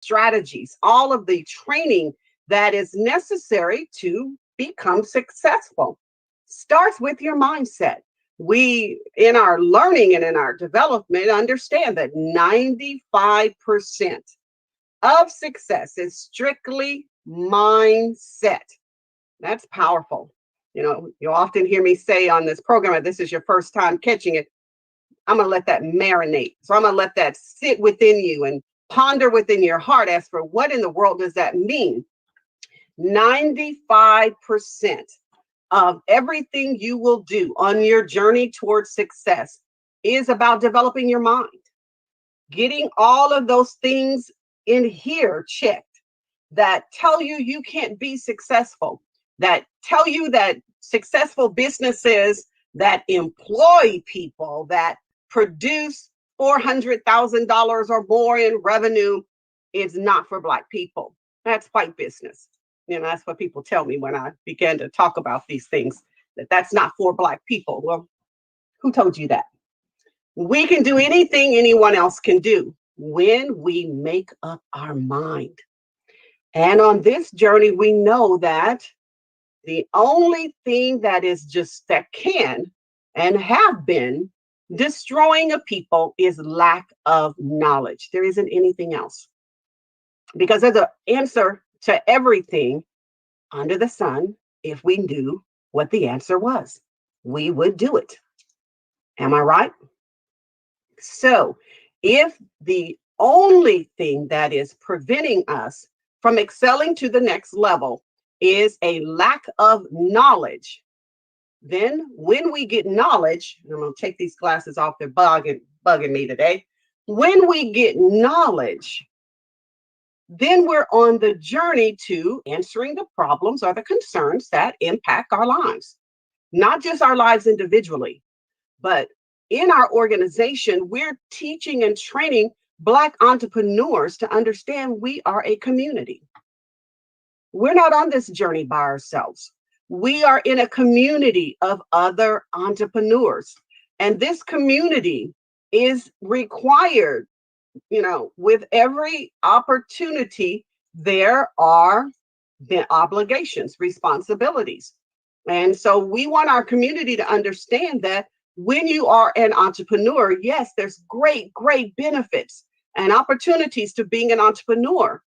strategies, all of the training that is necessary to become successful. Starts with your mindset. We, in our learning and in our development, understand that 95% of success is strictly mindset. That's powerful. You know, you'll often hear me say on this program, if this is your first time catching it, I'm going to let that marinate. So I'm going to let that sit within you and ponder within your heart as for what in the world does that mean? 95% of everything you will do on your journey towards success is about developing your mind, getting all of those things in here checked that tell you you can't be successful, that tell you that successful businesses that employ people that produce $400,000 or more in revenue is not for Black people. That's white business. You know, that's what people tell me when I began to talk about these things, that that's not for Black people. Well, who told you that? We can do anything anyone else can do when we make up our mind. And on this journey, we know that the only thing that is just that can and have been destroying a people is lack of knowledge. There isn't anything else. Because there's an answer to everything under the sun. If we knew what the answer was, we would do it. Am I right? So if the only thing that is preventing us from excelling to the next level is a lack of knowledge, then when we get knowledge, and I'm going to take these glasses off, they're bugging me today. When we get knowledge, then we're on the journey to answering the problems or the concerns that impact our lives, not just our lives individually, but in our organization, we're teaching and training Black entrepreneurs to understand we are a community. We're not on this journey by ourselves. We are in a community of other entrepreneurs. And this community is required, you know, with every opportunity, there are the obligations, responsibilities. And so we want our community to understand that when you are an entrepreneur, yes, there's great benefits and opportunities to being an entrepreneur.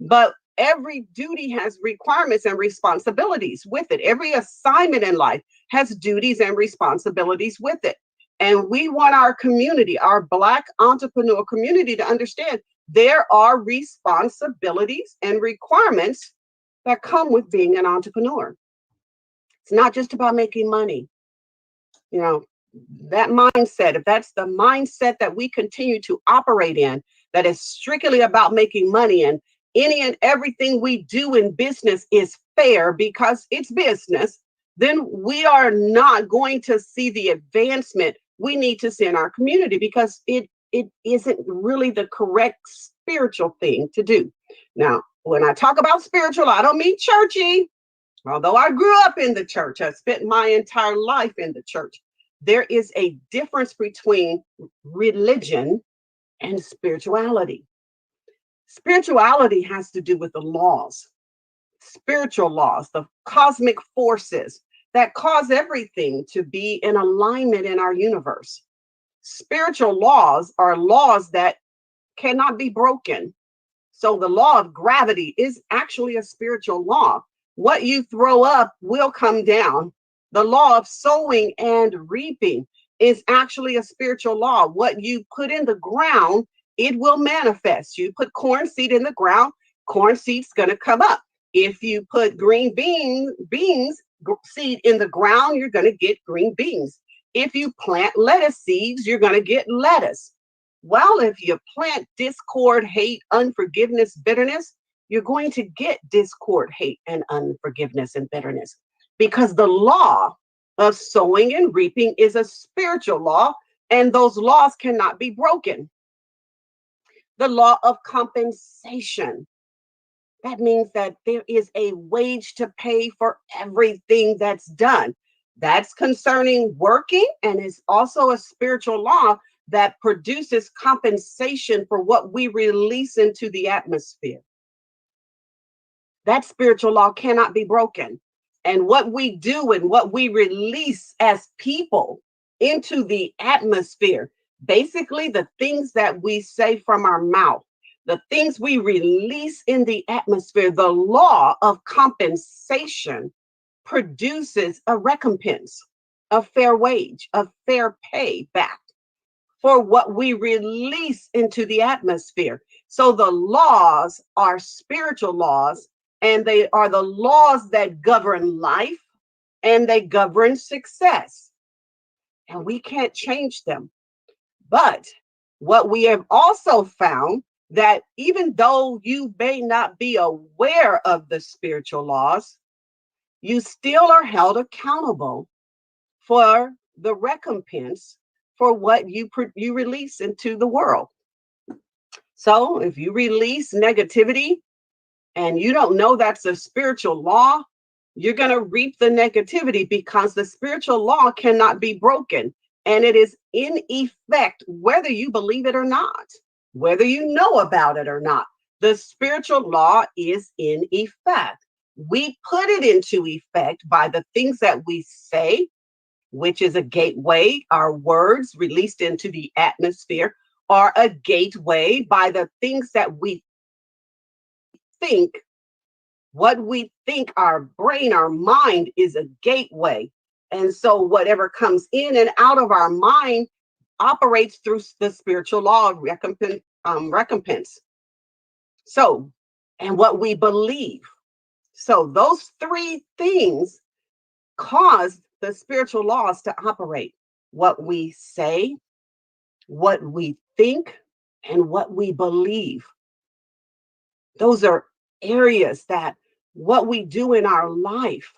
But every duty has requirements and responsibilities with it. Every assignment in life has duties and responsibilities with it. And we want our community, our Black entrepreneur community, to understand there are responsibilities and requirements that come with being an entrepreneur. It's not just about making money. You know, that mindset, if that's the mindset that we continue to operate in, that is strictly about making money, and any and everything we do in business is fair because it's business, then we are not going to see the advancement we need to see in our community, because it isn't really the correct spiritual thing to do. Now, when I talk about spiritual, I don't mean churchy. Although I grew up in the church, I spent my entire life in the church. There is a difference between religion and spirituality. Spirituality has to do with the laws, spiritual laws, the cosmic forces that cause everything to be in alignment in our universe. Spiritual laws are laws that cannot be broken. So the law of gravity is actually a spiritual law. What you throw up will come down. The law of sowing and reaping is actually a spiritual law. What you put in the ground, it will manifest. You put corn seed in the ground, corn seed's going to come up. If you put green beans seed in the ground, you're going to get green beans. If you plant lettuce seeds, you're going to get lettuce. Well, if you plant discord, hate, unforgiveness, bitterness, you're going to get discord, hate, and unforgiveness and bitterness, because the law of sowing and reaping is a spiritual law, and those laws cannot be broken. The law of compensation. That means that there is a wage to pay for everything that's done. That's concerning working, and is also a spiritual law, that produces compensation for what we release into the atmosphere. That spiritual law cannot be broken. And what we do and what we release as people into the atmosphere, basically the things that we say from our mouth, the things we release in the atmosphere, the law of compensation produces a recompense, a fair wage, a fair pay back for what we release into the atmosphere. So the laws are spiritual laws, and they are the laws that govern life and they govern success. And we can't change them. But what we have also found that even though you may not be aware of the spiritual laws, you still are held accountable for the recompense for what you release into the world. So if you release negativity and you don't know that's a spiritual law, you're going to reap the negativity because the spiritual law cannot be broken. And it is in effect, whether you believe it or not, whether you know about it or not. The spiritual law is in effect. We put it into effect by the things that we say, which is a gateway. Our words released into the atmosphere are a gateway by the things that we think. What we think, our brain, our mind is a gateway. And so whatever comes in and out of our mind operates through the spiritual law of recompense. So, and what we believe. So those three things cause the spiritual laws to operate. What we say, what we think, and what we believe. Those are areas that what we do in our life,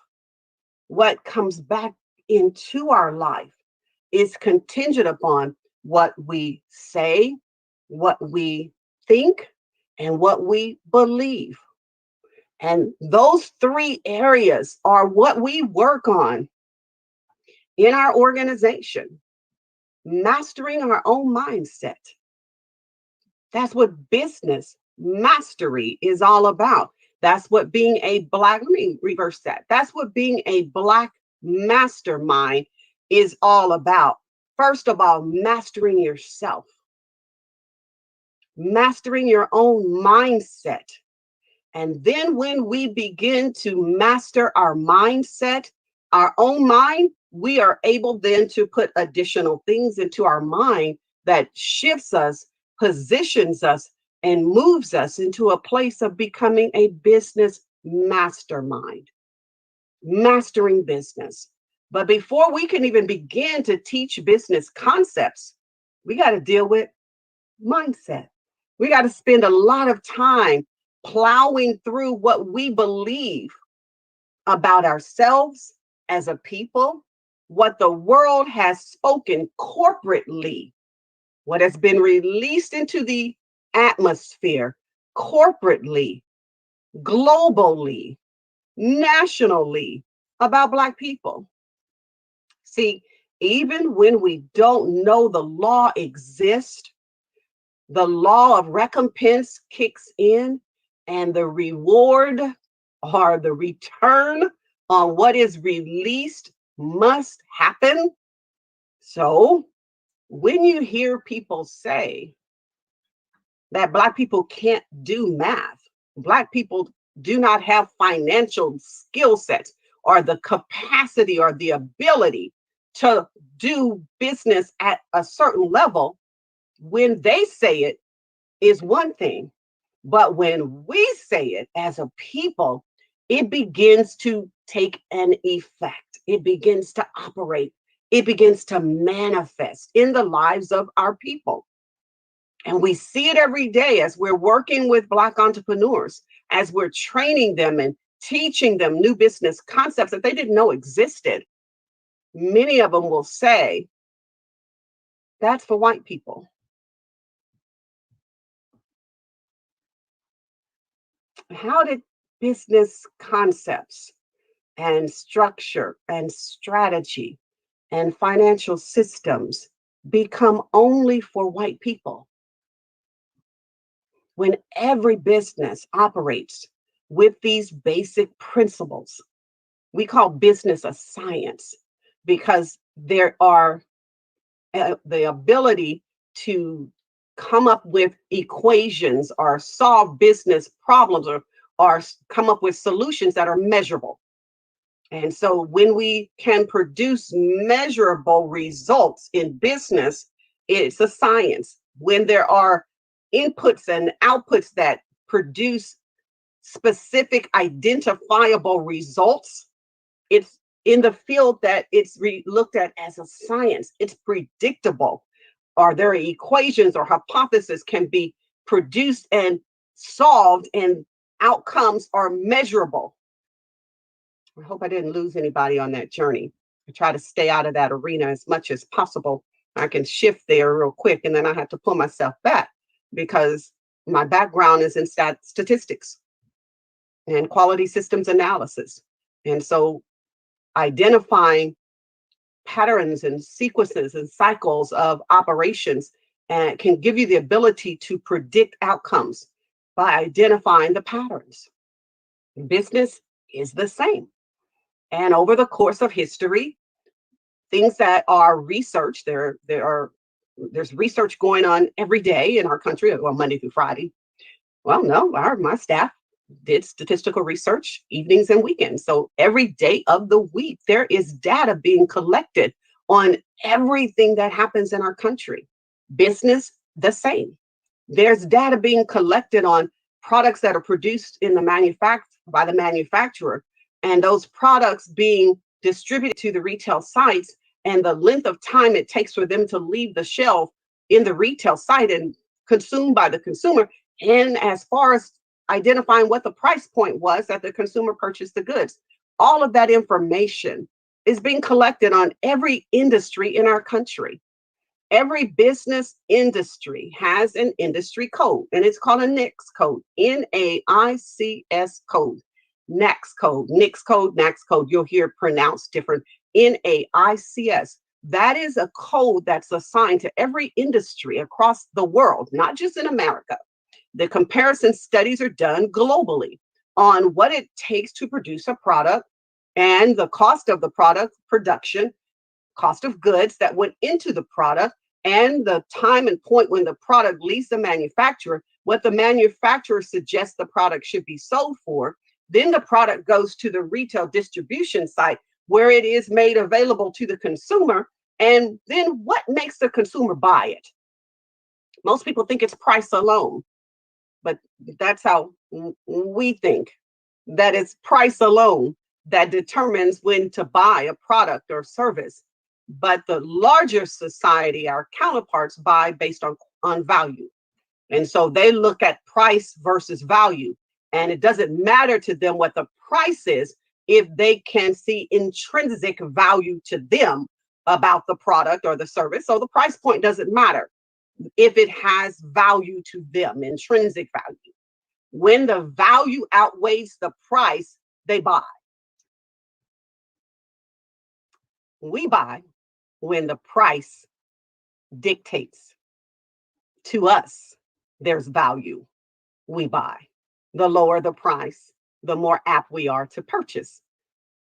what comes back into our life, is contingent upon what we say, what we think, and what we believe. And those three areas are what we work on in our organization, mastering our own mindset. That's what business mastery is all about. That's what being a Black, let me reverse that. That's what being a Black mastermind is all about. First of all, mastering yourself, mastering your own mindset. And then when we begin to master our mindset, our own mind, we are able then to put additional things into our mind that shifts us, positions us, and moves us into a place of becoming a business mastermind, mastering business. But before we can even begin to teach business concepts, we got to deal with mindset. We got to spend a lot of time plowing through what we believe about ourselves as a people, what the world has spoken corporately, what has been released into the atmosphere corporately, globally, nationally about Black people. See, even when we don't know the law exists, the law of recompense kicks in, and the reward or the return on what is released must happen. So when you hear people say that Black people can't do math, Black people do not have financial skill sets or the capacity or the ability to do business at a certain level, when they say it is one thing. But when we say it as a people, it begins to take an effect. It begins to operate. It begins to manifest in the lives of our people. And we see it every day as we're working with Black entrepreneurs, as we're training them and teaching them new business concepts that they didn't know existed. Many of them will say, that's for white people. How did business concepts and structure and strategy and financial systems become only for white people when every business operates with these basic principles. We call business a science because there are the ability to come up with equations or solve business problems or come up with solutions that are measurable. And so when we can produce measurable results in business, it's a science. When there are inputs and outputs that produce specific identifiable results, it's in the field that it's looked at as a science. It's predictable, or their equations or hypotheses can be produced and solved, and outcomes are measurable. I hope I didn't lose anybody on that journey. I try to stay out of that arena as much as possible. I can shift there real quick and then I have to pull myself back because my background is in statistics and quality systems analysis. And so identifying patterns and sequences and cycles of operations and can give you the ability to predict outcomes by identifying the patterns. Business is the same. And over the course of history, things that are researched, there's research going on every day in our country, well, Monday through Friday. Well, no, my staff did statistical research evenings and weekends. So every day of the week, there is data being collected on everything that happens in our country. Business, the same. There's data being collected on products that are produced in the by the manufacturer, and those products being distributed to the retail sites, and the length of time it takes for them to leave the shelf in the retail site and consumed by the consumer. And as far as identifying what the price point was that the consumer purchased the goods, all of that information is being collected on every industry in our country. Every business industry has an industry code, and it's called a NAICS code, NAICS code, NAICS code, NAICS code, NAICS code. You'll hear it pronounced different, NAICS. That is a code that's assigned to every industry across the world, not just in America. The comparison studies are done globally on what it takes to produce a product and the cost of the product production, cost of goods that went into the product, and the time and point when the product leaves the manufacturer, what the manufacturer suggests the product should be sold for. Then the product goes to the retail distribution site where it is made available to the consumer. And then what makes the consumer buy it? Most people think it's price alone, but that's how we think, that it's price alone that determines when to buy a product or service. But the larger society, our counterparts, buy based on value. And so they look at price versus value. And it doesn't matter to them what the price is if they can see intrinsic value to them about the product or the service. So the price point doesn't matter if it has value to them, intrinsic value. When the value outweighs the price, they buy. We buy when the price dictates to us there's value. We buy. The lower the price, the more apt we are to purchase.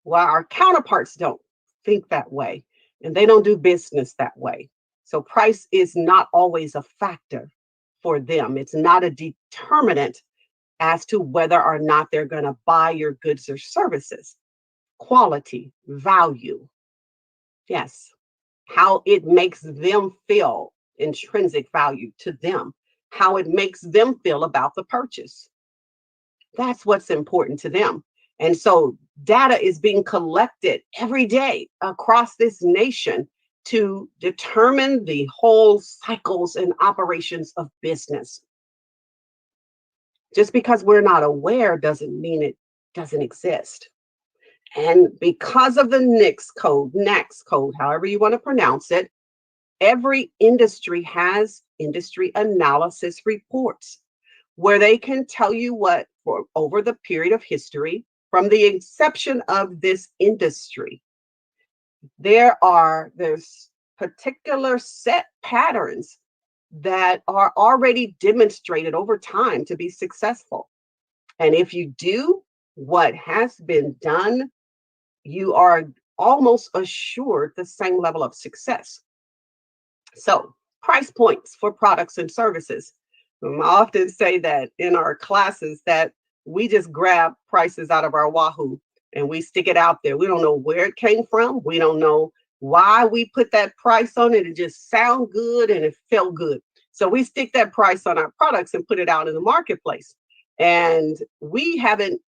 While our counterparts don't think that way, and they don't do business that way. So price is not always a factor for them. It's not a determinant as to whether or not they're going to buy your goods or services. Quality, value, yes, how it makes them feel, intrinsic value to them, how it makes them feel about the purchase. That's what's important to them. And so data is being collected every day across this nation to determine the whole cycles and operations of business. Just because we're not aware doesn't mean it doesn't exist. And because of the NAICS code, however you want to pronounce it, every industry has industry analysis reports where they can tell you what, for over the period of history, from the inception of this industry, there's particular set patterns that are already demonstrated over time to be successful. And if you do what has been done, you are almost assured the same level of success. So, price points for products and services. I often say that in our classes that we just grab prices out of our Wahoo and we stick it out there. We don't know where it came from. We don't know why we put that price on it. It just sounded good and it felt good. So we stick that price on our products and put it out in the marketplace. And we haven't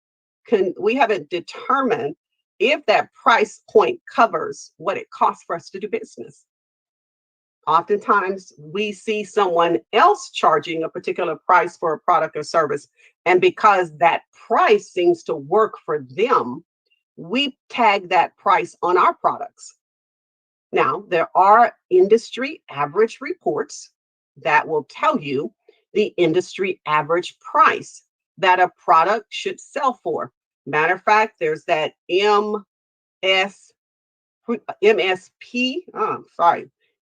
determined if that price point covers what it costs for us to do business. Oftentimes, we see someone else charging a particular price for a product or service. And because that price seems to work for them, we tag that price on our products. Now, there are industry average reports that will tell you the industry average price that a product should sell for. Matter of fact, there's that MSP,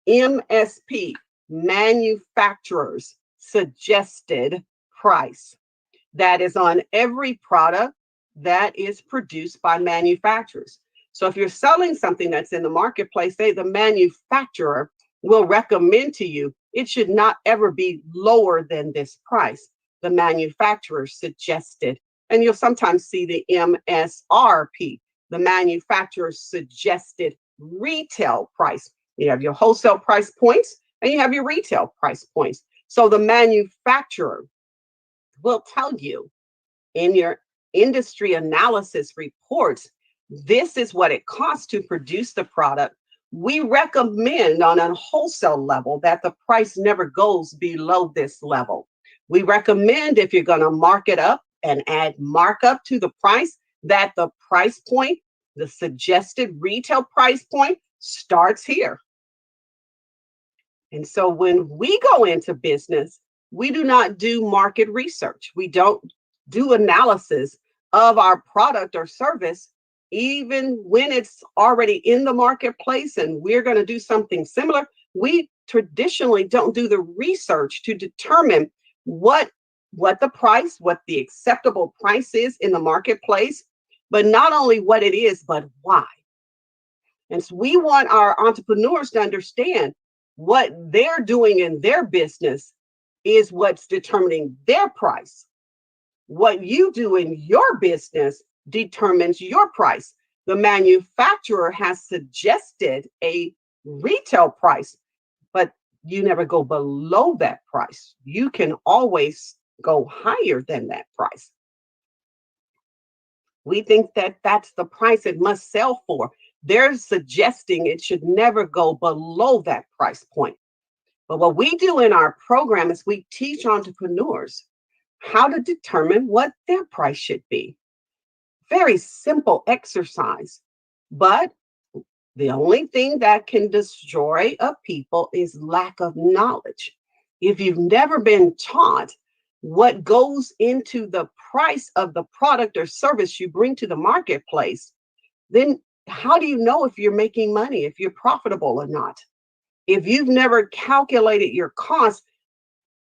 MSP, manufacturer's suggested price, that is on every product that is produced by manufacturers. So if you're selling something that's in the marketplace, say the manufacturer will recommend to you it should not ever be lower than this price. The manufacturer suggested, and you'll sometimes see the MSRP, the manufacturer suggested retail price. You have your wholesale price points and you have your retail price points. So the manufacturer will tell you in your industry analysis reports, this is what it costs to produce the product. We recommend on a wholesale level that the price never goes below this level. We recommend if you're going to mark it up and add markup to the price, that the price point, the suggested retail price point, starts here. And so when we go into business, we do not do market research. We don't do analysis of our product or service, even when it's already in the marketplace and we're going to do something similar. We traditionally don't do the research to determine what the price, what the acceptable price is in the marketplace, but not only what it is, but why. And so we want our entrepreneurs to understand what they're doing in their business is what's determining their price. What you do in your business determines your price. The manufacturer has suggested a retail price, but you never go below that price. You can always go higher than that price. We think that that's the price it must sell for. They're suggesting it should never go below that price point. But what we do in our program is we teach entrepreneurs how to determine what their price should be. Very simple exercise, but the only thing that can destroy a people is lack of knowledge. If you've never been taught what goes into the price of the product or service you bring to the marketplace, then how do you know if you're making money, if you're profitable or not? If you've never calculated your costs,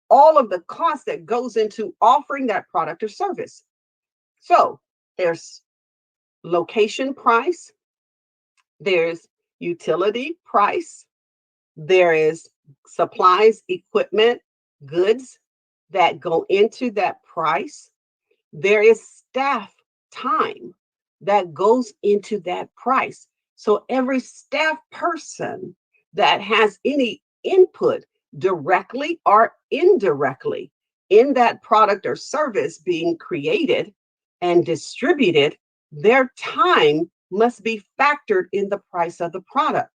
all of the costs that goes into offering that product or service. So there's location price, there's utility price, there is supplies, equipment, goods that go into that price. There is staff time that goes into that price. So every staff person that has any input directly or indirectly in that product or service being created and distributed, their time must be factored in the price of the product.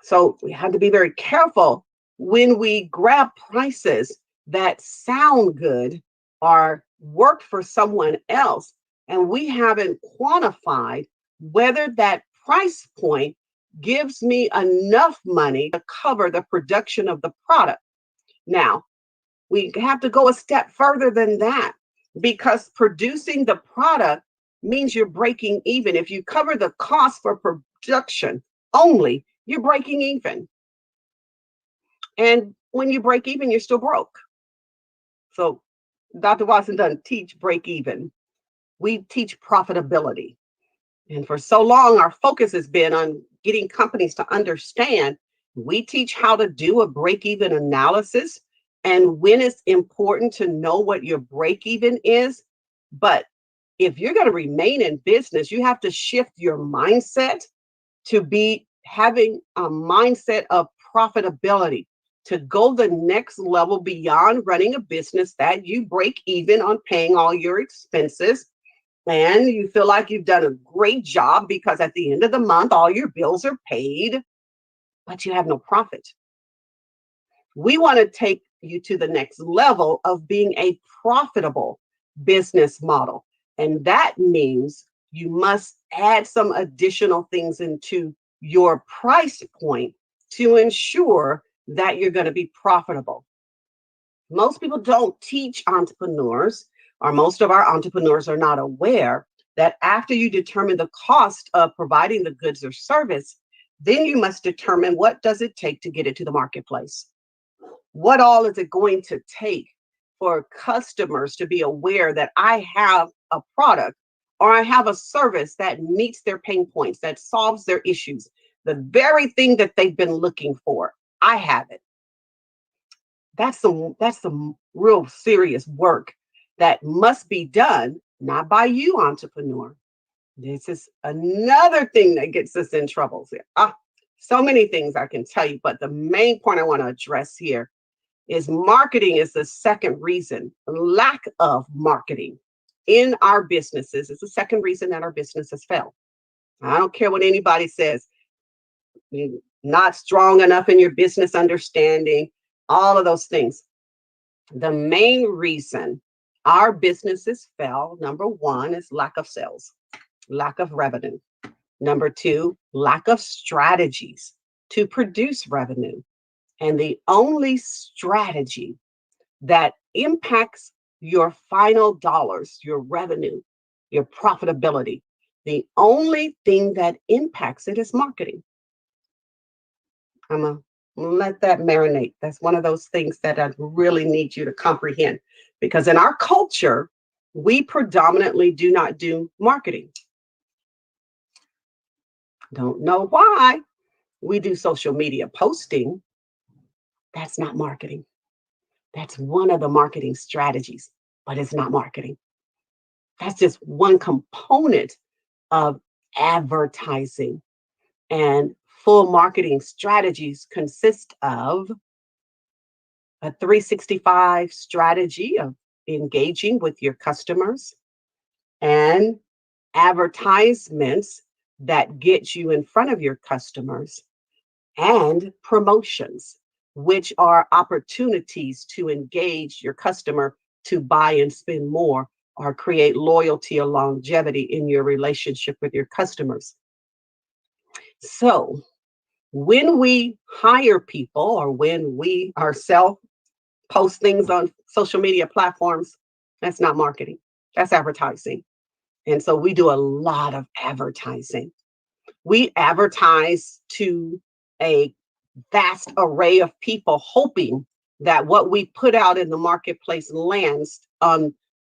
So we have to be very careful when we grab prices that sound good or work for someone else, and we haven't quantified whether that price point gives me enough money to cover the production of the product. Now, we have to go a step further than that, because producing the product means you're breaking even. If you cover the cost for production only, you're breaking even. And when you break even, you're still broke. So Dr. Watson doesn't teach break even. We teach profitability. And for so long, our focus has been on getting companies to understand we teach how to do a break even analysis and when it's important to know what your break even is. But if you're going to remain in business, you have to shift your mindset to be having a mindset of profitability, to go the next level beyond running a business that you break even on paying all your expenses and you feel like you've done a great job because at the end of the month, all your bills are paid, but you have no profit. We want to take you to the next level of being a profitable business model. And that means you must add some additional things into your price point to ensure that you're going to be profitable. Most people don't teach entrepreneurs, or most of our entrepreneurs are not aware that after you determine the cost of providing the goods or service, then you must determine what does it take to get it to the marketplace. What all is it going to take for customers to be aware that I have a product or I have a service that meets their pain points, that solves their issues, the very thing that they've been looking for. I have it. That's some real serious work that must be done, not by you, entrepreneur. This is another thing that gets us in trouble. So many things I can tell you, but the main point I want to address here is marketing is the second reason. Lack of marketing in our businesses is the second reason that our businesses fail. I don't care what anybody says. You're not strong enough in your business understanding, all of those things. The main reason our businesses fail, number one, is lack of sales, lack of revenue. Number two, lack of strategies to produce revenue. And the only strategy that impacts your final dollars, your revenue, your profitability, the only thing that impacts it is marketing. I'm going to let that marinate. That's one of those things that I really need you to comprehend because in our culture, we predominantly do not do marketing. Don't know why. We do social media posting. That's not marketing. That's one of the marketing strategies, but it's not marketing. That's just one component of advertising. And full marketing strategies consist of a 365 strategy of engaging with your customers and advertisements that get you in front of your customers and promotions, which are opportunities to engage your customer to buy and spend more or create loyalty or longevity in your relationship with your customers. So when we hire people or when we ourselves post things on social media platforms, that's not marketing, that's advertising. And so we do a lot of advertising. We advertise to a vast array of people, hoping that what we put out in the marketplace lands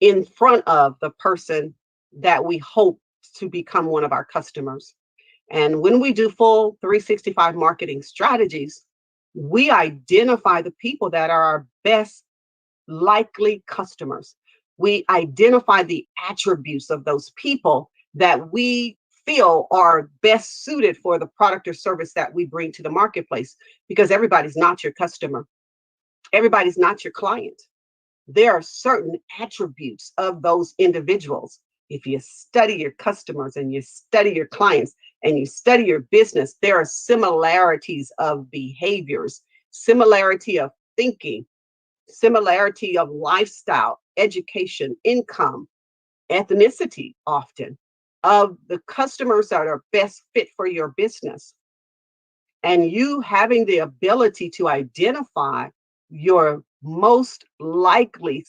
in front of the person that we hope to become one of our customers. And when we do full 365 marketing strategies, we identify the people that are our best likely customers. We identify the attributes of those people that we feel are best suited for the product or service that we bring to the marketplace, because everybody's not your customer. Everybody's not your client. There are certain attributes of those individuals. If you study your customers and you study your clients and you study your business, there are similarities of behaviors, similarity of thinking, similarity of lifestyle, education, income, ethnicity, often, of the customers that are best fit for your business. And you having the ability to identify your most likely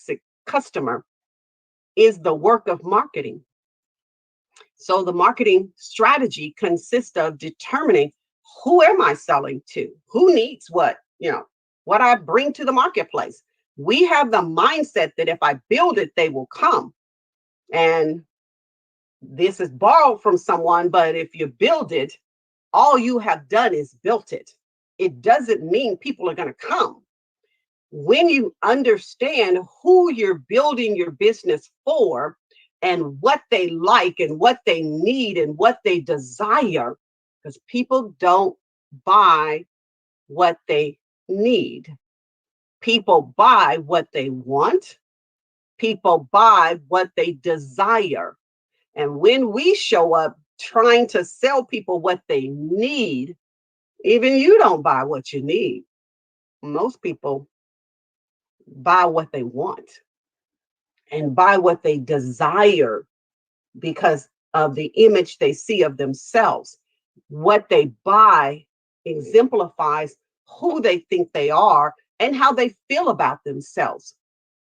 customer is the work of marketing. So the marketing strategy consists of determining Who am I selling to? Who needs what? What I bring to the marketplace. We have the mindset that if I build it, they will come. And this is borrowed from someone, but if you build it, all you have done is built it. It doesn't mean people are going to come. When you understand who you're building your business for and what they like and what they need and what they desire, because people don't buy what they need. People buy what they want. People buy what they desire. And when we show up trying to sell people what they need, even you don't buy what you need. Most people buy what they want and buy what they desire because of the image they see of themselves. What they buy exemplifies who they think they are and how they feel about themselves.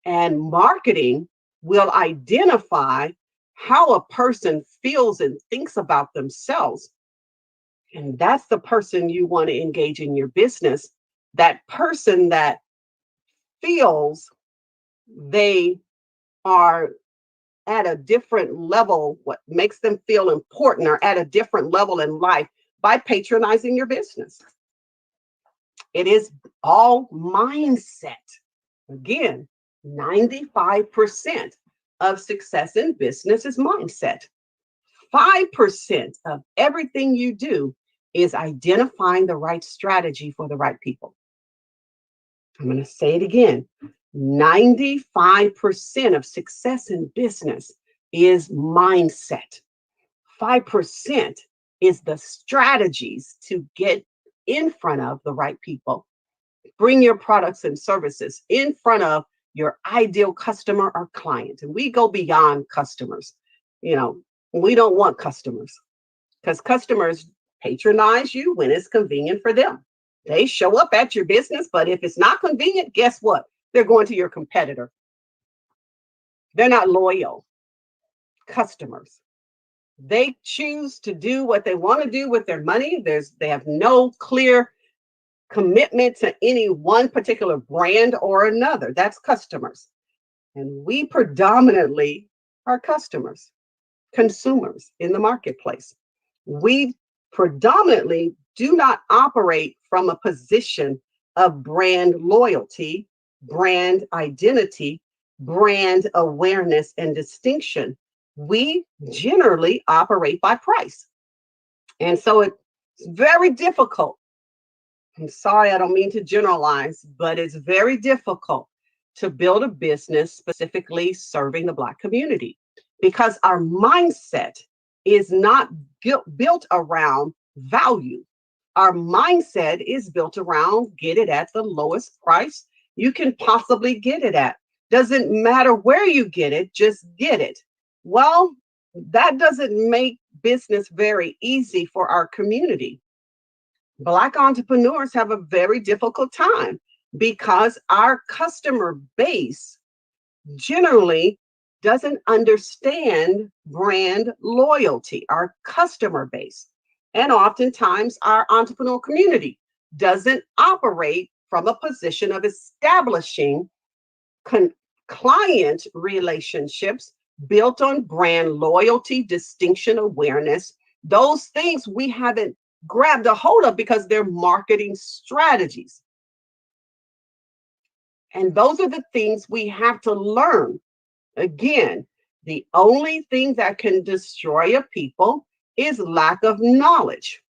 And marketing will identify how a person feels and thinks about themselves. And that's the person you want to engage in your business. That person that feels they are at a different level, what makes them feel important or at a different level in life by patronizing your business. It is all mindset. Again, 95% of success in business is mindset. 5% of everything you do is identifying the right strategy for the right people. I'm going to say it again. 95% of success in business is mindset. 5% is the strategies to get in front of the right people. Bring your products and services in front of your ideal customer or client. And we go beyond customers. We don't want customers because customers patronize you when it's convenient for them. They show up at your business, but if it's not convenient, guess what? They're going to your competitor. They're not loyal customers. They choose to do what they want to do with their money. They have no clear commitment to any one particular brand or another. That's customers. And we predominantly are customers, consumers in the marketplace. We predominantly do not operate from a position of brand loyalty, brand identity, brand awareness, and distinction. We generally operate by price. And so it's very difficult. I'm sorry, I don't mean to generalize, but it's very difficult to build a business specifically serving the Black community because our mindset is not built around value. Our mindset is built around get it at the lowest price you can possibly get it at. Doesn't matter where you get it, just get it. Well, that doesn't make business very easy for our community. Black entrepreneurs have a very difficult time because our customer base generally doesn't understand brand loyalty, our customer base. And oftentimes our entrepreneurial community doesn't operate from a position of establishing client relationships built on brand loyalty, distinction, awareness. Those things we haven't grabbed a hold of because they're marketing strategies. And those are the things we have to learn. Again, the only thing that can destroy a people is lack of knowledge.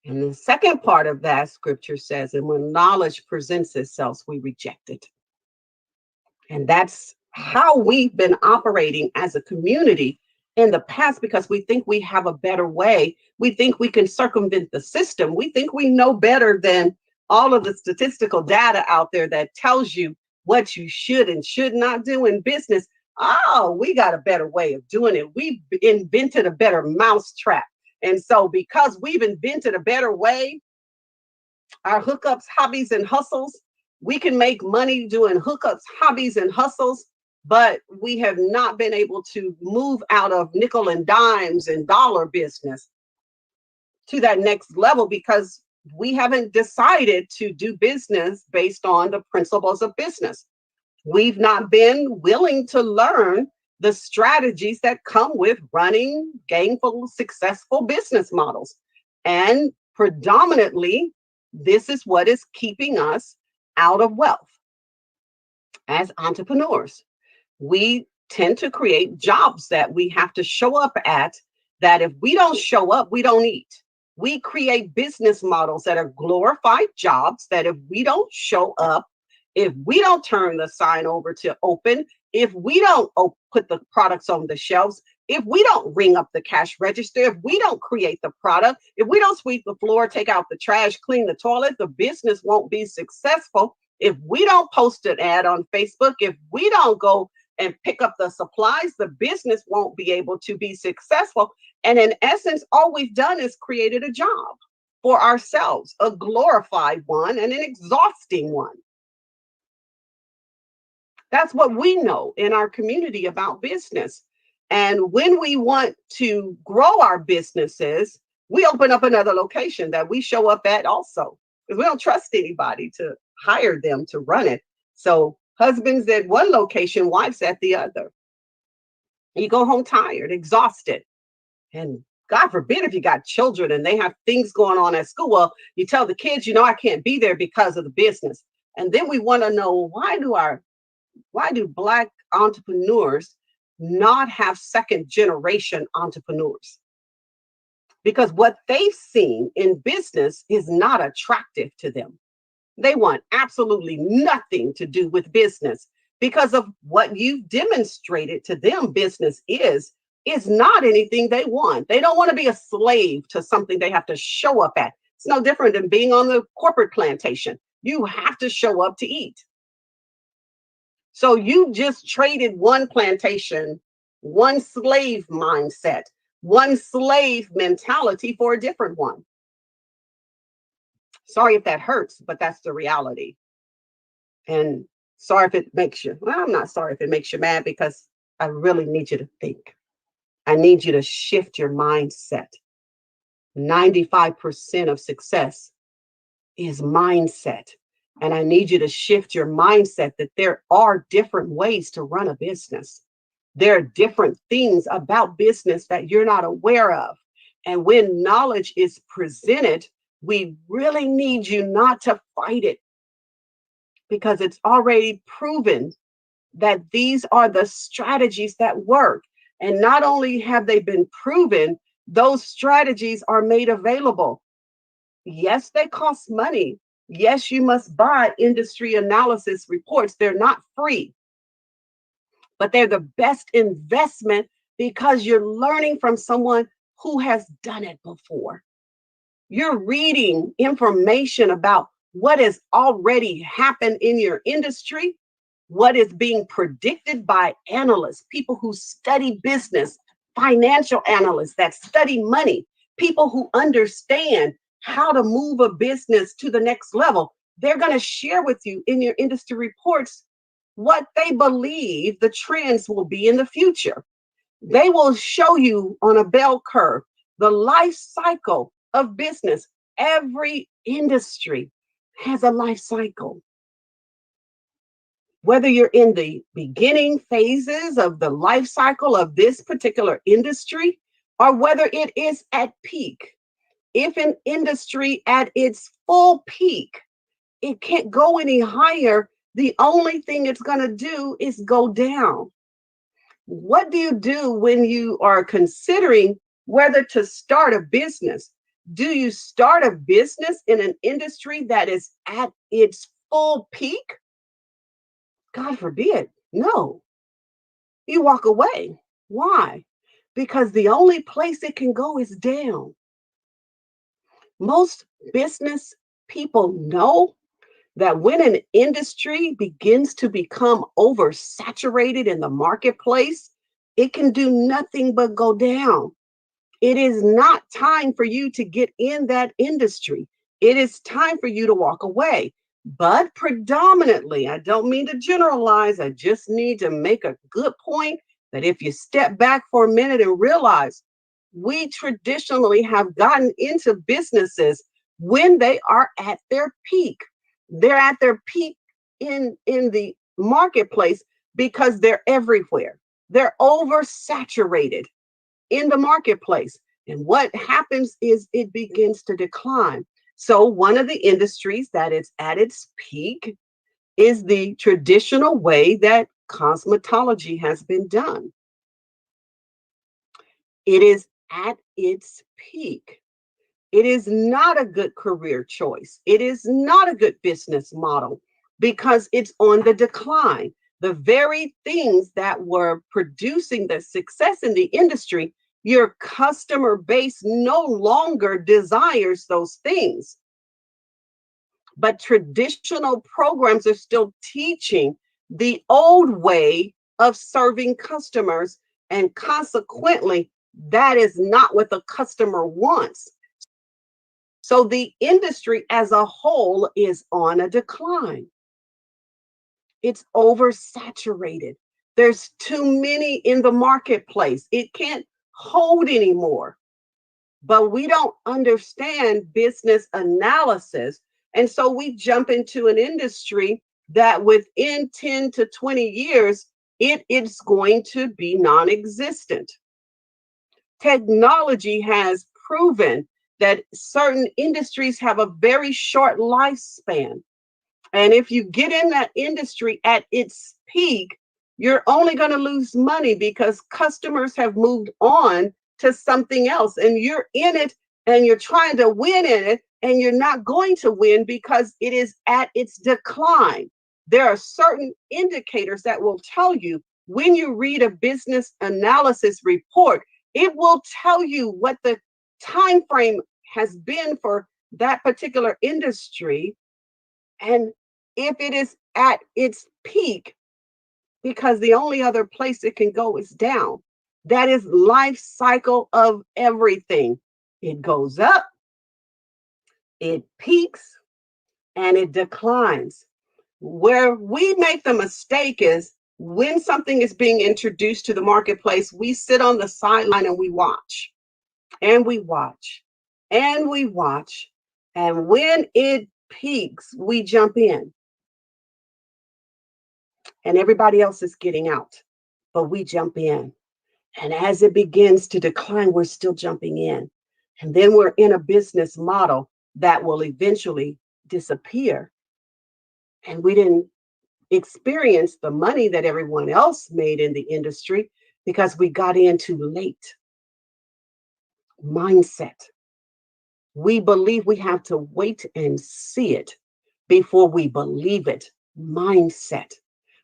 And the second part of that scripture says, and when knowledge presents itself, we reject it. And that's how we've been operating as a community in the past because we think we have a better way. We think we can circumvent the system. We think we know better than all of the statistical data out there that tells you what you should and should not do in business. Oh, we got a better way of doing it. We've invented a better mousetrap. And so because we've invented a better way, our hookups, hobbies, and hustles, we can make money doing hookups, hobbies, and hustles, but we have not been able to move out of nickel and dimes and dollar business to that next level because we haven't decided to do business based on the principles of business. We've not been willing to learn the strategies that come with running gainful, successful business models. And predominantly, this is what is keeping us out of wealth as entrepreneurs. We tend to create jobs that we have to show up at, that if we don't show up, we don't eat. We create business models that are glorified jobs that if we don't show up, if we don't turn the sign over to open, if we don't put the products on the shelves, if we don't ring up the cash register, if we don't create the product, if we don't sweep the floor, take out the trash, clean the toilet, the business won't be successful. If we don't post an ad on Facebook, if we don't go and pick up the supplies, the business won't be able to be successful. And in essence, all we've done is created a job for ourselves, a glorified one and an exhausting one. That's what we know in our community about business. And when we want to grow our businesses, we open up another location that we show up at also, because we don't trust anybody to hire them to run it. So husbands at one location, wives at the other. You go home tired, exhausted. And God forbid if you got children and they have things going on at school, well, you tell the kids, I can't be there because of the business. And then we want to know, why do Black entrepreneurs not have second generation entrepreneurs? Because what they've seen in business is not attractive to them. They want absolutely nothing to do with business because of what you've demonstrated to them business is not anything they want. They don't want to be a slave to something they have to show up at. It's no different than being on the corporate plantation. You have to show up to eat. So you just traded one plantation, one slave mindset, one slave mentality for a different one. Sorry if that hurts, but that's the reality. And sorry if it makes you, well, I'm not sorry if it makes you mad, because I really need you to think. I need you to shift your mindset. 95% of success is mindset. And I need you to shift your mindset that there are different ways to run a business. There are different things about business that you're not aware of. And when knowledge is presented, we really need you not to fight it, because it's already proven that these are the strategies that work. And not only have they been proven, those strategies are made available. Yes, they cost money. Yes, you must buy industry analysis reports. They're not free, but they're the best investment because you're learning from someone who has done it before. You're reading information about what has already happened in your industry, what is being predicted by analysts, people who study business, financial analysts that study money, people who understand how to move a business to the next level. They're going to share with you in your industry reports what they believe the trends will be in the future. They will show you on a bell curve the life cycle of business. Every industry has a life cycle. Whether you're in the beginning phases of the life cycle of this particular industry, or whether it is at peak. If an industry at its full peak, it can't go any higher. The only thing it's going to do is go down. What do you do when you are considering whether to start a business? Do you start a business in an industry that is at its full peak? God forbid. No. You walk away. Why? Because the only place it can go is down. Most business people know that when an industry begins to become oversaturated in the marketplace, it can do nothing but go down. It is not time for you to get in that industry. It is time for you to walk away. But predominantly, I don't mean to generalize, I just need to make a good point that if you step back for a minute and realize we traditionally have gotten into businesses when they are at their peak. They're at their peak in the marketplace because they're everywhere. They're oversaturated in the marketplace. And what happens is it begins to decline. So, one of the industries that is at its peak is the traditional way that cosmetology has been done. It is at its peak. It is not a good career choice. It is not a good business model because it's on the decline. The very things that were producing the success in the industry, your customer base no longer desires those things. But traditional programs are still teaching the old way of serving customers. And consequently, that is not what the customer wants. So the industry as a whole is on a decline. It's oversaturated. There's too many in the marketplace. It can't hold anymore. But we don't understand business analysis. And so we jump into an industry that within 10 to 20 years, it is going to be non existent. Technology has proven that certain industries have a very short lifespan. And if you get in that industry at its peak, you're only going to lose money because customers have moved on to something else. And you're in it and you're trying to win in it, and you're not going to win because it is at its decline. There are certain indicators that will tell you when you read a business analysis report, it will tell you what the time frame has been for that particular industry, and if it is at its peak, because the only other place it can go is down. That is life cycle of everything. It goes up, it peaks, and it declines. Where we make the mistake is when something is being introduced to the marketplace, we sit on the sideline and we watch and we watch and we watch. And when it peaks, we jump in and everybody else is getting out, but we jump in. And as it begins to decline, we're still jumping in. And then we're in a business model that will eventually disappear. And we didn't experience the money that everyone else made in the industry because we got in too late. Mindset. We believe we have to wait and see it before we believe it. Mindset.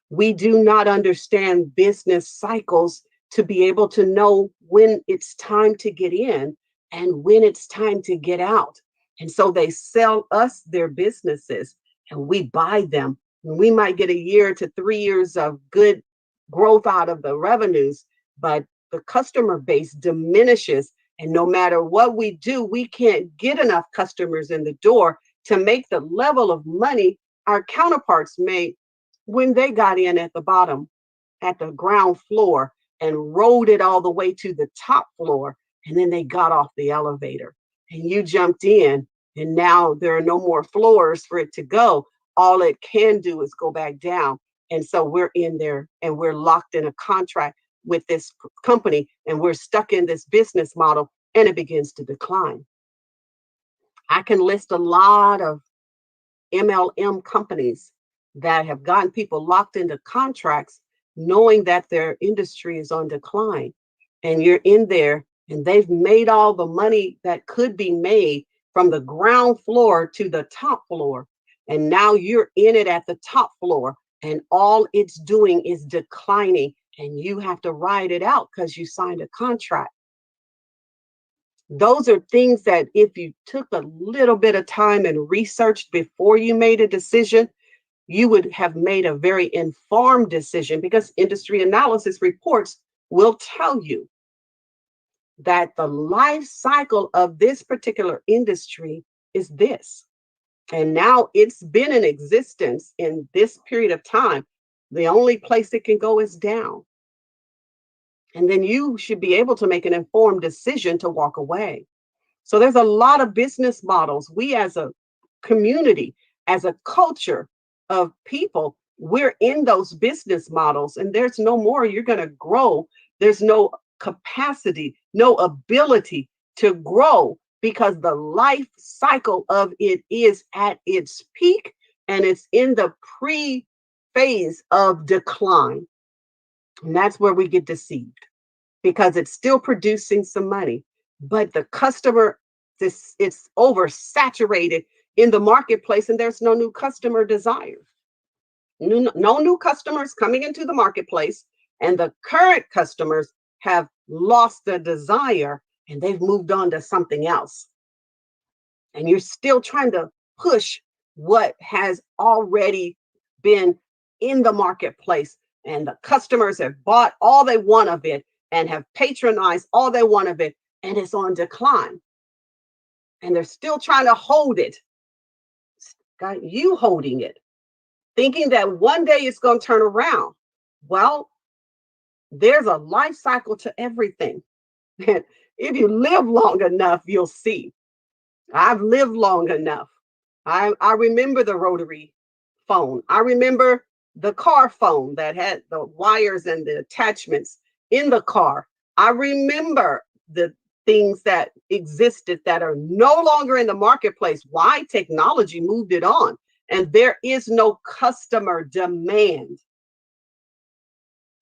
We do not understand business cycles to be able to know when it's time to get in and when it's time to get out. And so they sell us their businesses and we buy them. And we might get a year to 3 years of good growth out of the revenues, but the customer base diminishes. And no matter what we do, we can't get enough customers in the door to make the level of money our counterparts made when they got in at the bottom, at the ground floor, and rode it all the way to the top floor. And then they got off the elevator and you jumped in, and now there are no more floors for it to go. All it can do is go back down. And so we're in there and we're locked in a contract with this company and we're stuck in this business model and it begins to decline. I can list a lot of MLM companies that have gotten people locked into contracts knowing that their industry is on decline. And you're in there and they've made all the money that could be made from the ground floor to the top floor. And now you're in it at the top floor and all it's doing is declining and you have to ride it out because you signed a contract. Those are things that if you took a little bit of time and researched before you made a decision, you would have made a very informed decision because industry analysis reports will tell you that the life cycle of this particular industry is this. And now it's been in existence in this period of time. The only place it can go is down. And then you should be able to make an informed decision to walk away. So there's a lot of business models. We as a community, as a culture of people, we're in those business models, and there's no more. You're going to grow. There's no capacity, no ability to grow because the life cycle of it is at its peak and it's in the pre phase of decline. And that's where we get deceived because it's still producing some money, but the customer, this it's oversaturated in the marketplace, and there's no new customer desire. No new customers coming into the marketplace, and the current customers have lost the desire and they've moved on to something else. And you're still trying to push what has already been in the marketplace, and the customers have bought all they want of it and have patronized all they want of it, and it's on decline. And they're still trying to hold it. Got you holding it, thinking that one day it's going to turn around. Well, there's a life cycle to everything. And if you live long enough, you'll see. I've lived long enough. I remember the rotary phone. I remember the car phone that had the wires and the attachments in the car. I remember the things that existed that are no longer in the marketplace. Why? Technology moved it on, and there is no customer demand,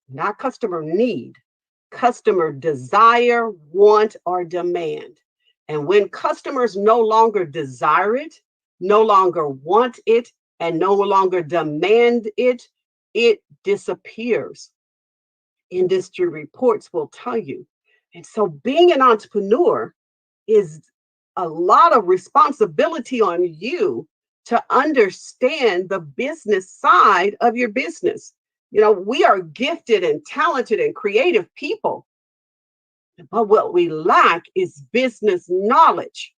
not customer need, customer desire, want, or demand. And when customers no longer desire it, no longer want it, and no longer demand it, it disappears. Industry reports will tell you. And so being an entrepreneur is a lot of responsibility on you to understand the business side of your business. You know, we are gifted and talented and creative people, but what we lack is business knowledge.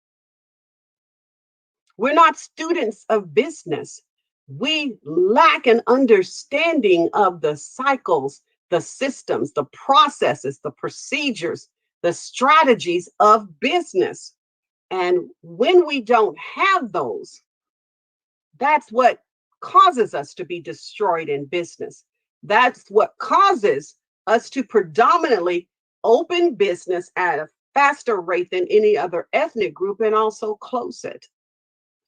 We're not students of business. We lack an understanding of the cycles, the systems, the processes, the procedures, the strategies of business. And when we don't have those, that's what causes us to be destroyed in business. That's what causes us to predominantly open business at a faster rate than any other ethnic group and also close it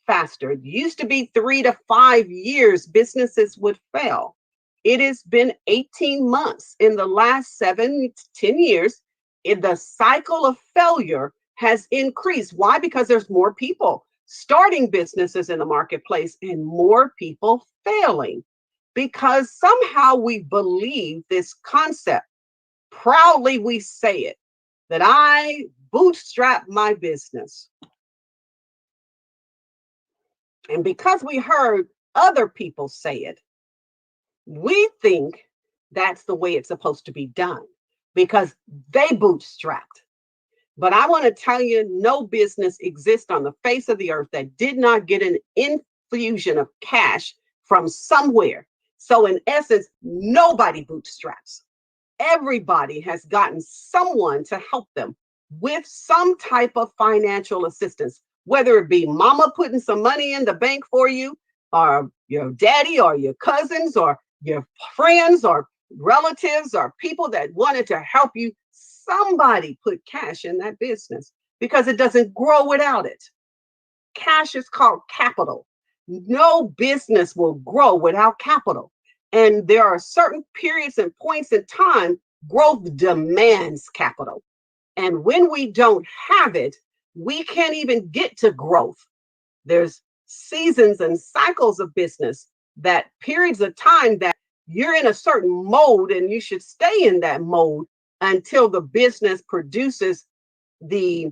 faster. It used to be 3 to 5 years businesses would fail. It has been 18 months in the last 7 to 10 years. In the cycle of failure has increased. Why? Because there's more people starting businesses in the marketplace and more people failing. Because somehow we believe this concept. Proudly we say it, that I bootstrap my business. And because we heard other people say it, we think that's the way it's supposed to be done because they bootstrapped. But I want to tell you, no business exists on the face of the earth that did not get an infusion of cash from somewhere. So in essence, nobody bootstraps. Everybody has gotten someone to help them with some type of financial assistance, whether it be mama putting some money in the bank for you, or your daddy, or your cousins, or your friends, or relatives, or people that wanted to help you. Somebody put cash in that business because it doesn't grow without it. Cash is called capital. No business will grow without capital. And there are certain periods and points in time, growth demands capital. And when we don't have it, we can't even get to growth. There's seasons and cycles of business, that periods of time that you're in a certain mode and you should stay in that mode until the business produces the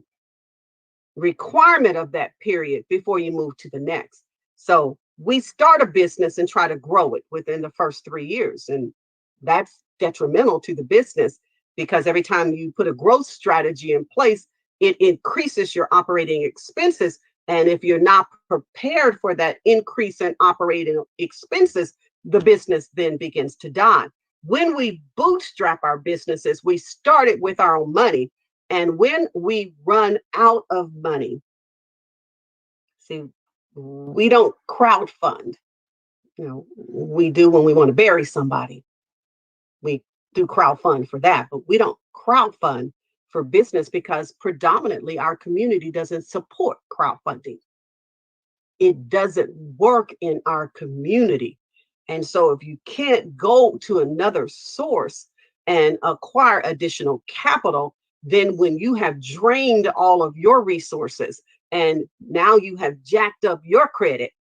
requirement of that period before you move to the next. So we start a business and try to grow it within the first 3 years. And that's detrimental to the business because every time you put a growth strategy in place, it increases your operating expenses. And if you're not prepared for that increase in operating expenses, the business then begins to die. When we bootstrap our businesses, we started with our own money. And when we run out of money, see, we don't crowdfund. We do when we want to bury somebody. We do crowdfund for that, but we don't crowdfund for business because predominantly our community doesn't support crowdfunding. It doesn't work in our community. And so if you can't go to another source and acquire additional capital, then when you have drained all of your resources and now you have jacked up your credit,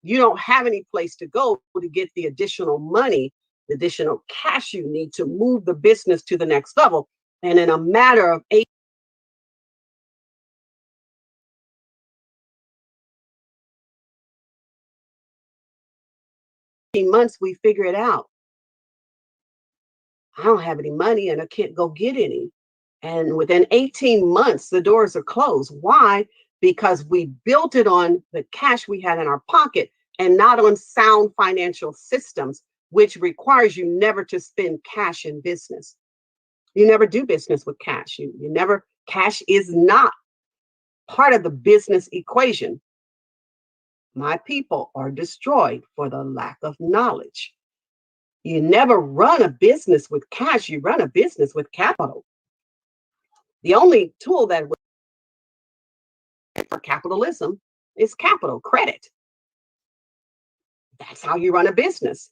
you don't have any place to go to get the additional money, the additional cash you need to move the business to the next level. And in a matter of 18 months, we figure it out. I don't have any money and I can't go get any. And within 18 months, the doors are closed. Why? Because we built it on the cash we had in our pocket and not on sound financial systems, which requires you never to spend cash in business. You never do business with cash. You never, cash is not part of the business equation. My people are destroyed for the lack of knowledge. You never run a business with cash, you run a business with capital. The only tool that for capitalism is capital, credit. That's how you run a business.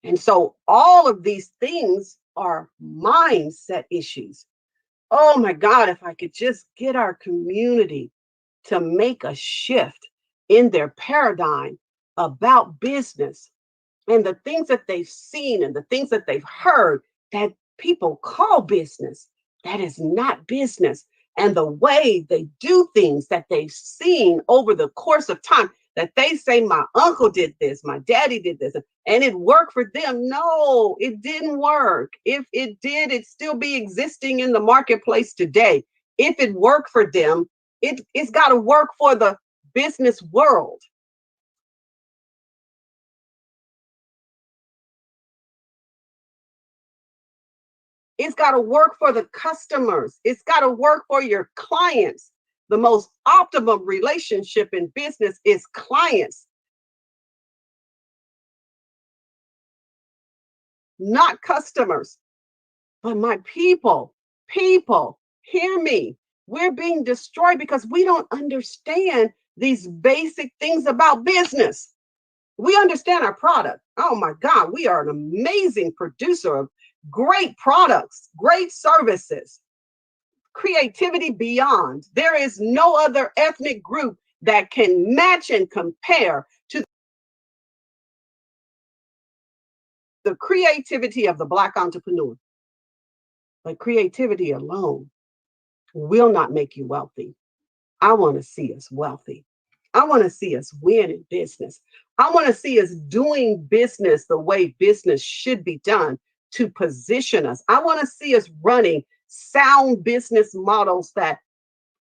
And so all of these things are mindset issues. Oh my God, if I could just get our community to make a shift in their paradigm about business and the things that they've seen and the things that they've heard that people call business, that is not business. And the way they do things that they've seen over the course of time, that they say, my uncle did this, my daddy did this, and it worked for them. No, it didn't work. If it did, it'd still be existing in the marketplace today. If it worked for them, it's got to work for the business world. It's got to work for the customers. It's got to work for your clients. The most optimum relationship in business is clients, not customers. But my people, hear me. We're being destroyed because we don't understand these basic things about business. We understand our product. Oh my God, we are an amazing producer of great products, great services, creativity beyond. There is no other ethnic group that can match and compare to the creativity of the Black entrepreneur. But creativity alone will not make you wealthy. I want to see us wealthy. I want to see us win in business. I want to see us doing business the way business should be done to position us. I want to see us running sound business models that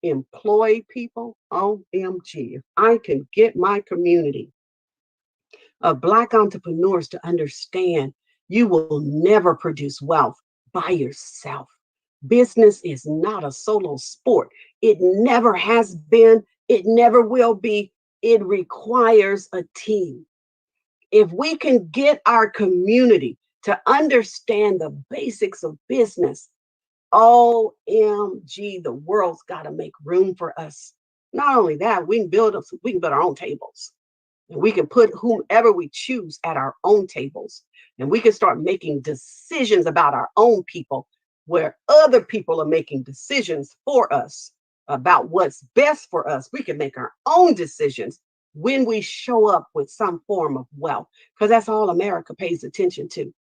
employ people. OMG, if I can get my community of Black entrepreneurs to understand you will never produce wealth by yourself. Business is not a solo sport. It never has been. It never will be. It requires a team. If we can get our community to understand the basics of business, OMG, the world's got to make room for us. Not only that, we can build our own tables. And we can put whomever we choose at our own tables. And we can start making decisions about our own people where other people are making decisions for us about what's best for us. We can make our own decisions when we show up with some form of wealth, because that's all America pays attention to.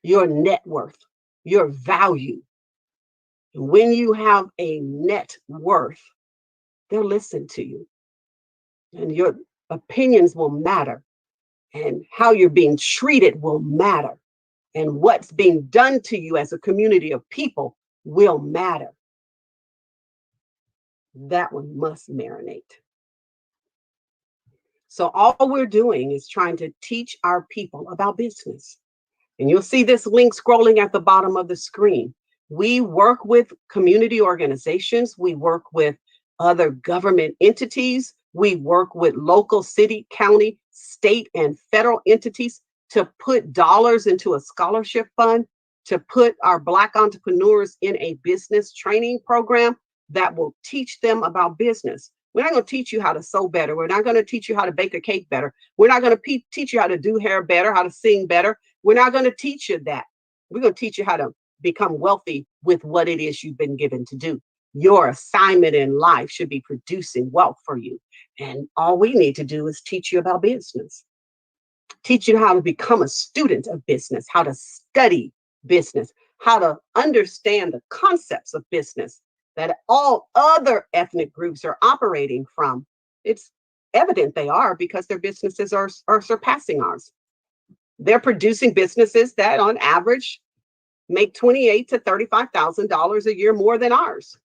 Your net worth, your value. And when you have a net worth, they'll listen to you. And your opinions will matter, and how you're being treated will matter, and what's being done to you as a community of people will matter. That one must marinate. So all we're doing is trying to teach our people about business. And you'll see this link scrolling at the bottom of the screen. We work with community organizations. We work with other government entities. We work with local city, county, state, and federal entities to put dollars into a scholarship fund, to put our Black entrepreneurs in a business training program that will teach them about business. We're not going to teach you how to sew better. We're not going to teach you how to bake a cake better. We're not going to teach you how to do hair better, how to sing better. We're not going to teach you that. We're going to teach you how to become wealthy with what it is you've been given to do. Your assignment in life should be producing wealth for you. And all we need to do is teach you about business, teach you how to become a student of business, how to study business, how to understand the concepts of business that all other ethnic groups are operating from. It's evident they are, because their businesses are surpassing ours. They're producing businesses that on average make $28,000 to $35,000 a year more than ours.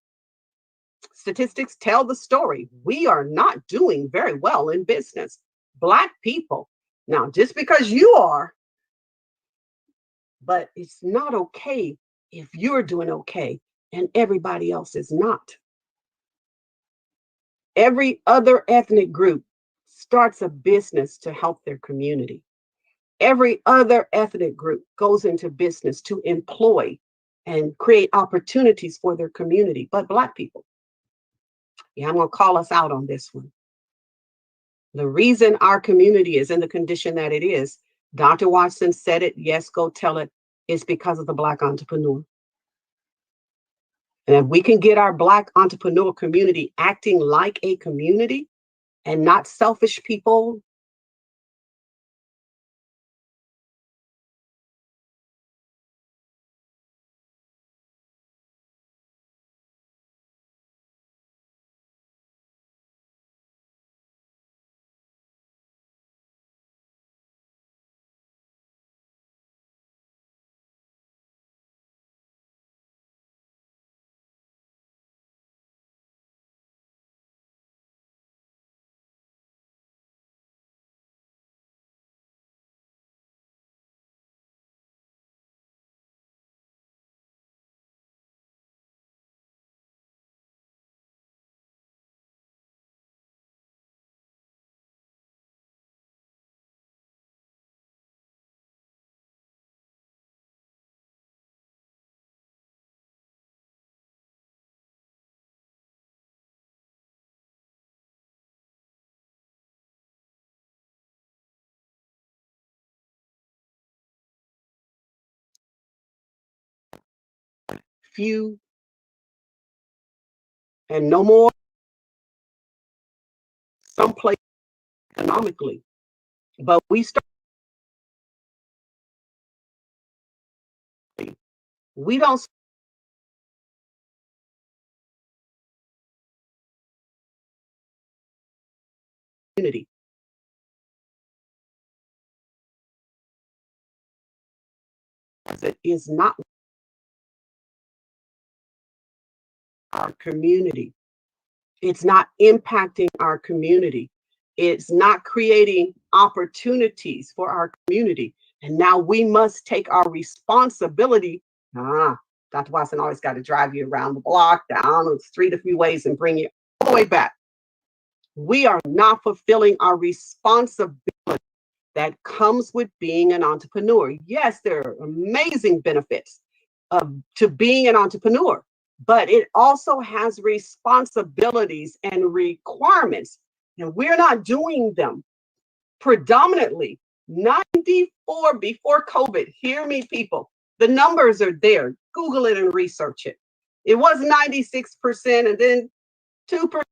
Statistics tell the story. We are not doing very well in business. Black people. Now, just because you are, but it's not okay if you're doing okay and everybody else is not. Every other ethnic group starts a business to help their community. Every other ethnic group goes into business to employ and create opportunities for their community, but Black people. Yeah, I'm going to call us out on this one. The reason our community is in the condition that it is, Dr. Watson said it, yes, go tell it, is because of the Black entrepreneur. And if we can get our Black entrepreneur community acting like a community and not selfish people, few and no more, someplace economically. But we start, we don't unity. It is not our community. It's not impacting our community. It's not creating opportunities for our community. And now we must take our responsibility. Dr. Watson always got to drive you around the block, down the street a few ways, and bring you all the way back. We are not fulfilling our responsibility that comes with being an entrepreneur. Yes, there are amazing benefits to being an entrepreneur, but it also has responsibilities and requirements, and we're not doing them. Predominantly 94 before COVID, hear me people, the numbers are there. Google it and research it. It was 96% and then 2%.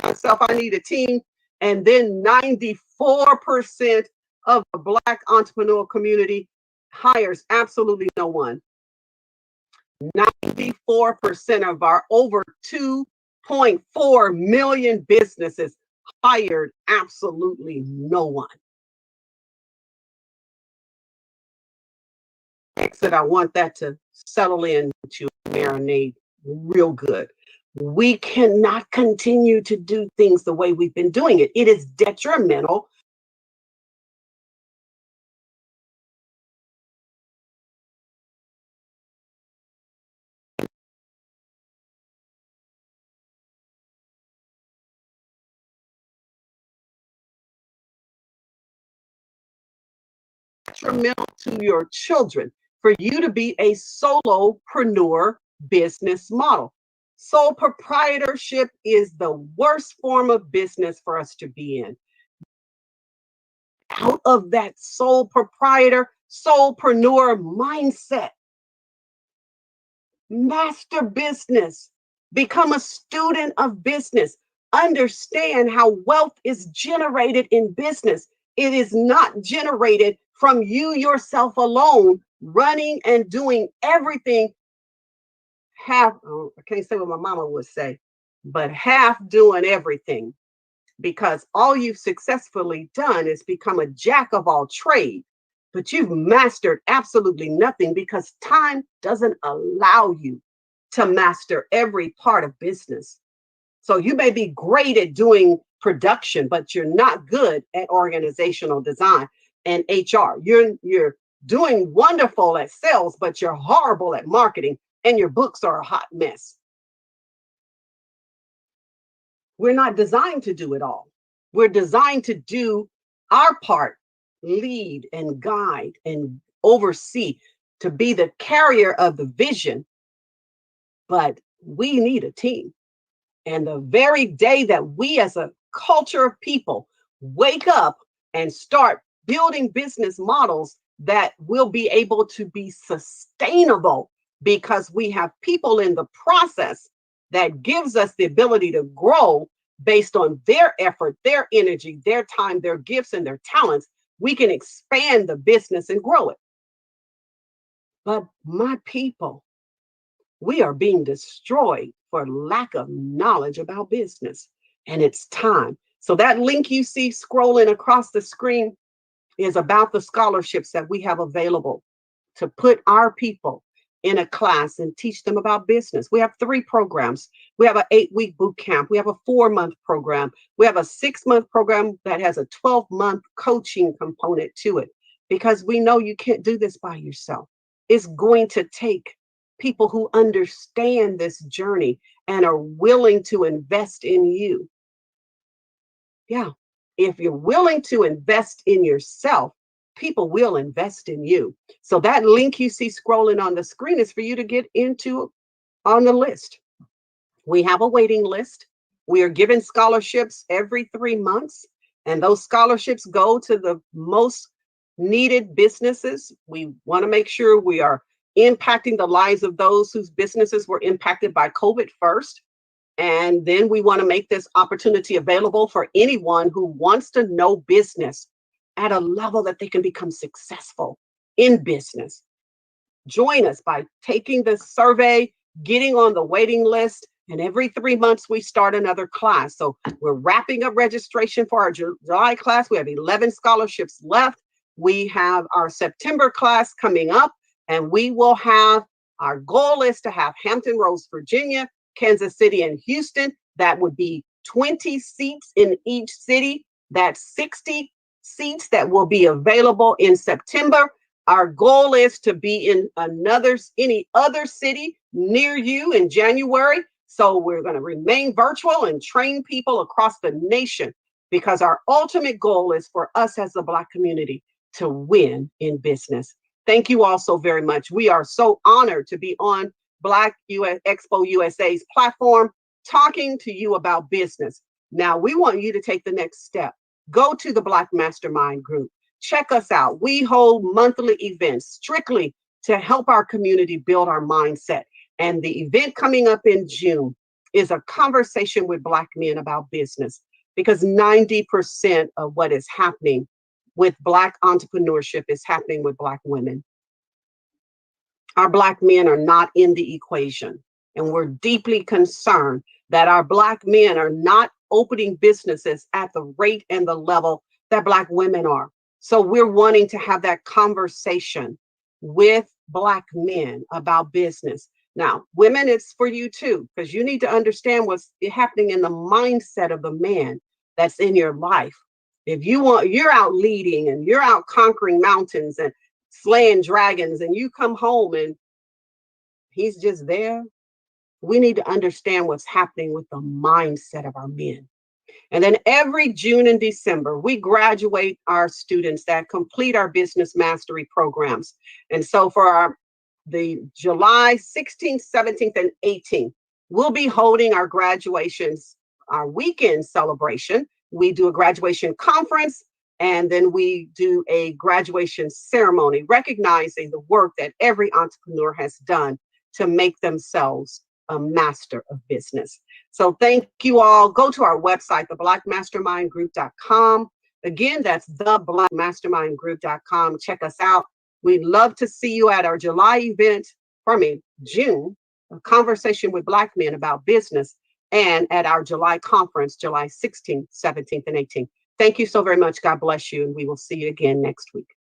Myself, I need a team. And then 94% of the Black entrepreneurial community hires absolutely no one. 94% of our over 2.4 million businesses hired absolutely no one. Exit, I want that to settle in to marinate real good. We cannot continue to do things the way we've been doing it. It is detrimental detrimental to your children for you to be a solopreneur business model. Sole proprietorship is the worst form of business for us to be in. Out of that sole proprietor, solopreneur mindset. Master business. Become a student of business. Understand how wealth is generated in business. It is not generated from you yourself alone, running and doing everything half. Oh, I can't say what my mama would say, but half doing everything, because all you've successfully done is become a jack of all trades, but you've mastered absolutely nothing because time doesn't allow you to master every part of business. So you may be great at doing production, but you're not good at organizational design and HR. You're doing wonderful at sales, but you're horrible at marketing, and your books are a hot mess. We're not designed to do it all. We're designed to do our part, lead and guide and oversee, to be the carrier of the vision. But we need a team. And the very day that we as a culture of people wake up and start building business models that will be able to be sustainable, because we have people in the process that gives us the ability to grow based on their effort, their energy, their time, their gifts, and their talents, we can expand the business and grow it. But my people, we are being destroyed for lack of knowledge about business, and it's time. So that link you see scrolling across the screen is about the scholarships that we have available to put our people in a class and teach them about business. We have 3 programs. We have an 8-week boot camp. We have a 4-month program. We have a 6-month program that has a 12-month coaching component to it, because we know you can't do this by yourself. It's going to take people who understand this journey and are willing to invest in you. Yeah. If you're willing to invest in yourself, people will invest in you. So that link you see scrolling on the screen is for you to get into on the list. We have a waiting list. We are giving scholarships every 3 months, and those scholarships go to the most needed businesses. We want to make sure we are impacting the lives of those whose businesses were impacted by COVID first. And then we want to make this opportunity available for anyone who wants to know business at a level that they can become successful in business. Join us by taking the survey, getting on the waiting list, and every 3 months we start another class. So we're wrapping up registration for our July class. We have 11 scholarships left. We have our September class coming up, and we will have, our goal is to have Hampton Roads, Virginia, Kansas City, and Houston. That would be 20 seats in each city. That's 60 seats that will be available in September. Our goal is to be in any other city near you in January. So we're going to remain virtual and train people across the nation, because our ultimate goal is for us as the Black community to win in business. Thank you all so very much. We are so honored to be on Black Expo USA's platform, talking to you about business. Now, we want you to take the next step. Go to the Black Mastermind Group. Check us out. We hold monthly events strictly to help our community build our mindset. And the event coming up in June is a conversation with Black men about business, because 90% of what is happening with Black entrepreneurship is happening with Black women. Our Black men are not in the equation, and we're deeply concerned that our Black men are not opening businesses at the rate and the level that Black women are. So we're wanting to have that conversation with Black men about business. Now, women, it's for you too, because you need to understand what's happening in the mindset of the man that's in your life. If you're out leading and you're out conquering mountains and slaying dragons, and you come home and he's just there, we need to understand what's happening with the mindset of our men. And then every June and December, we graduate our students that complete our business mastery programs. And so for the July 16th, 17th, and 18th, we'll be holding our graduations, our weekend celebration. We do a graduation conference, and then we do a graduation ceremony, recognizing the work that every entrepreneur has done to make themselves a master of business. So thank you all. Go to our website, theblackmastermindgroup.com. Again, that's theblackmastermindgroup.com. Check us out. We'd love to see you at our July event, June, a conversation with Black men about business, and at our July conference, July 16th, 17th, and 18th. Thank you so very much. God bless you. And we will see you again next week.